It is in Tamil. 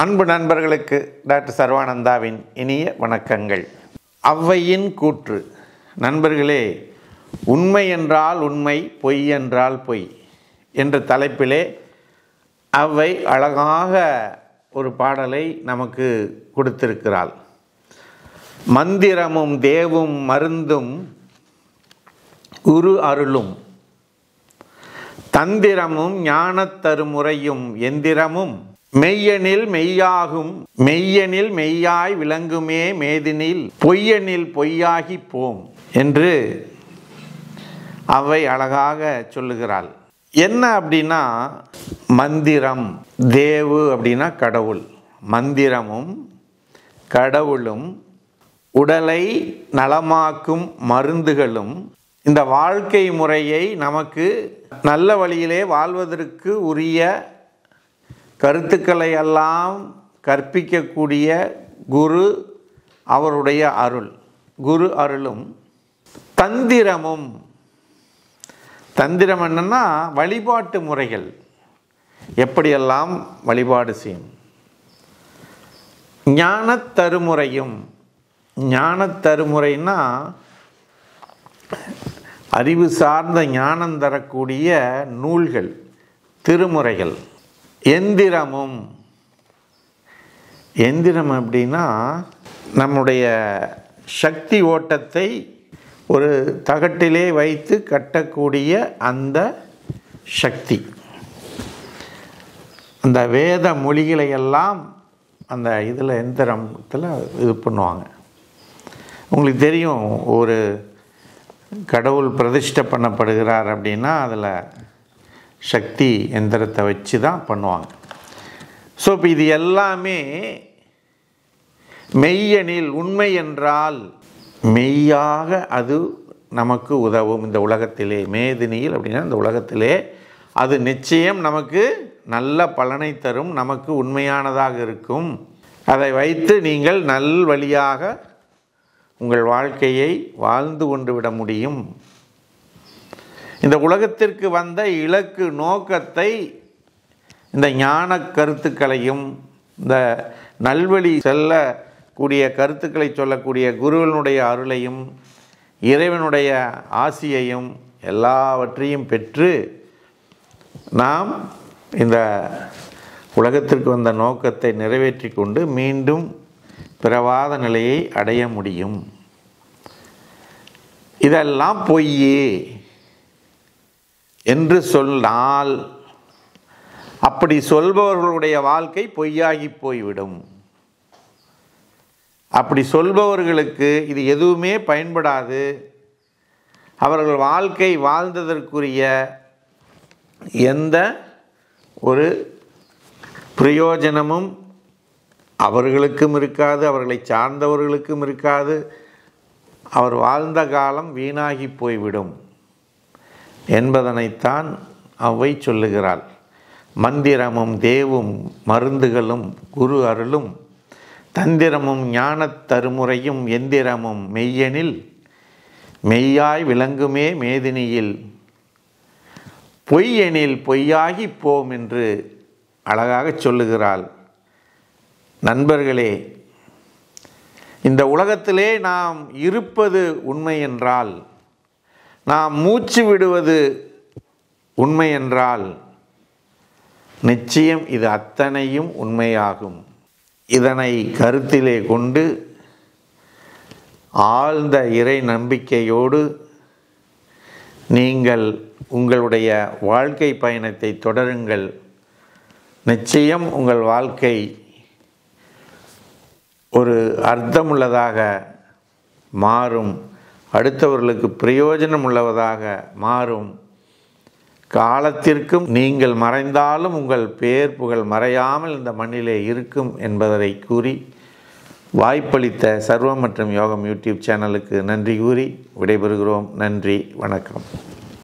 அன்பு நண்பர்களுக்கு டாக்டர் சர்வானந்தாவின் இனிய வணக்கங்கள். ஔவையின் கூற்று. நண்பர்களே, உண்மை என்றால் உண்மை, பொய் என்றால் பொய் என்ற தலைப்பிலே ஔவை அழகாக ஒரு பாடலை நமக்கு கொடுத்திருக்கிறாள். மந்திரமும் தேவும் மருந்தும் குரு அருளும், தந்திரமும் ஞானத் தருமுறையும் எந்திரமும், மெய்யெனில் மெய்யாகும் மெய்யெனில் மெய்யாய் விளங்குமே மேதினில், பொய்யெனில் பொய்யாகி போம் என்று அவை அழகாக சொல்லுகிறாள். என்ன அப்படின்னா, மந்திரம், தேவு அப்படின்னா கடவுள், மந்திரமும் கடவுளும் உடலை நலமாக்கும் மருந்துகளும் இந்த வாழ்க்கை முறையை நமக்கு நல்ல வழியிலே வாழ்வதற்கு உரிய கருத்துக்களை எல்லாம் கற்பிக்கக்கூடிய குரு, அவருடைய அருள், குரு அருளும், தந்திரமும், தந்திரம் என்னன்னா வழிபாட்டு முறைகள், எப்படியெல்லாம் வழிபாடு செய்யும், ஞானத் தருமுறையும், ஞானத் தருமுறைன்னா அறிவு சார்ந்த ஞானம் தரக்கூடிய நூல்கள், திருமுறைகள், எந்திரமும், எந்திரம் அப்படின்னா நம்முடைய சக்தி ஓட்டத்தை ஒரு தகட்டிலே வைத்து கட்டக்கூடிய அந்த சக்தி, அந்த வேத மொழிகளை எல்லாம் அந்த இதில் எந்திரத்தில் இது பண்ணுவாங்க. உங்களுக்கு தெரியும், ஒரு கடவுள் பிரதிஷ்டை பண்ணப்படுகிறார் அப்படின்னா அதில் சக்தி எந்திரத்தை வச்சு தான் பண்ணுவாங்க. ஸோ இப்போ இது எல்லாமே மெய்யெனில், உண்மை என்றால் மெய்யாக அது நமக்கு உதவும். இந்த உலகத்திலே மேதினியில் அப்படின்னா இந்த உலகத்திலே அது நிச்சயம் நமக்கு நல்ல பலனை தரும், நமக்கு உண்மையானதாக இருக்கும். அதை வைத்து நீங்கள் நல் வழியாக உங்கள் வாழ்க்கையை வாழ்ந்து கொண்டு விட முடியும். இந்த உலகத்திற்கு வந்த இலக்கு நோக்கத்தை இந்த ஞான கருத்துக்களையும் இந்த நல்வழி செல்லக்கூடிய கருத்துக்களை சொல்லக்கூடிய குருவினுடைய அருளையும் இறைவனுடைய ஆசியையும் எல்லாவற்றையும் பெற்று நாம் இந்த உலகத்திற்கு வந்த நோக்கத்தை நிறைவேற்றி கொண்டு மீண்டும் பிறவாத நிலையை அடைய முடியும். இதெல்லாம் பொய்யே என்று சொன்னால் அப்படி சொல்பவர்களுடைய வாழ்க்கை பொய்யாகி போய்விடும். அப்படி சொல்பவர்களுக்கு இது எதுவுமே பயன்படாது. அவர்கள் வாழ்க்கை வாழ்ந்ததற்குரிய எந்த ஒரு பிரயோஜனமும் அவர்களுக்கும் இருக்காது, அவர்களை சார்ந்தவர்களுக்கும் இருக்காது. அவர் வாழ்ந்த காலம் வீணாகி போய்விடும் என்பதனைத்தான் ஔவை சொல்லுகிறாள். மந்திரமும் தேவும் மருந்துகளும் குரு அருளும், தந்திரமும் ஞானத் தருமுறையும் எந்திரமும், மெய்யெனில் மெய்யாய் விளங்குமே மேதினியில், பொய்யெனில் பொய்யாகி போம் என்று அழகாக சொல்லுகிறாள். நண்பர்களே, இந்த உலகத்திலே நாம் இருப்பது உண்மை என்றால், நாம் மூச்சு விடுவது உண்மை என்றால், நிச்சயம் இது அத்தனையும் உண்மையாகும். இதனை கருத்திலே கொண்டு ஆழ்ந்த இறை நம்பிக்கையோடு நீங்கள் உங்களுடைய வாழ்க்கை பயணத்தை தொடருங்கள். நிச்சயம் உங்கள் வாழ்க்கை ஒரு அர்த்தமுள்ளதாக மாறும், அடுத்தவர்களுக்கு பிரயோஜனம் உள்ளதாக மாறும். காலத்திற்கும் நீங்கள் மறைந்தாலும் உங்கள் பேர் புகழ் மறையாமல் இந்த மண்ணிலே இருக்கும் என்பதை கூறி, வாய்ப்பளித்த சர்வம் மற்றும் யோகம் யூடியூப் சேனலுக்கு நன்றி கூறி விடைபெறுகிறோம். நன்றி, வணக்கம்.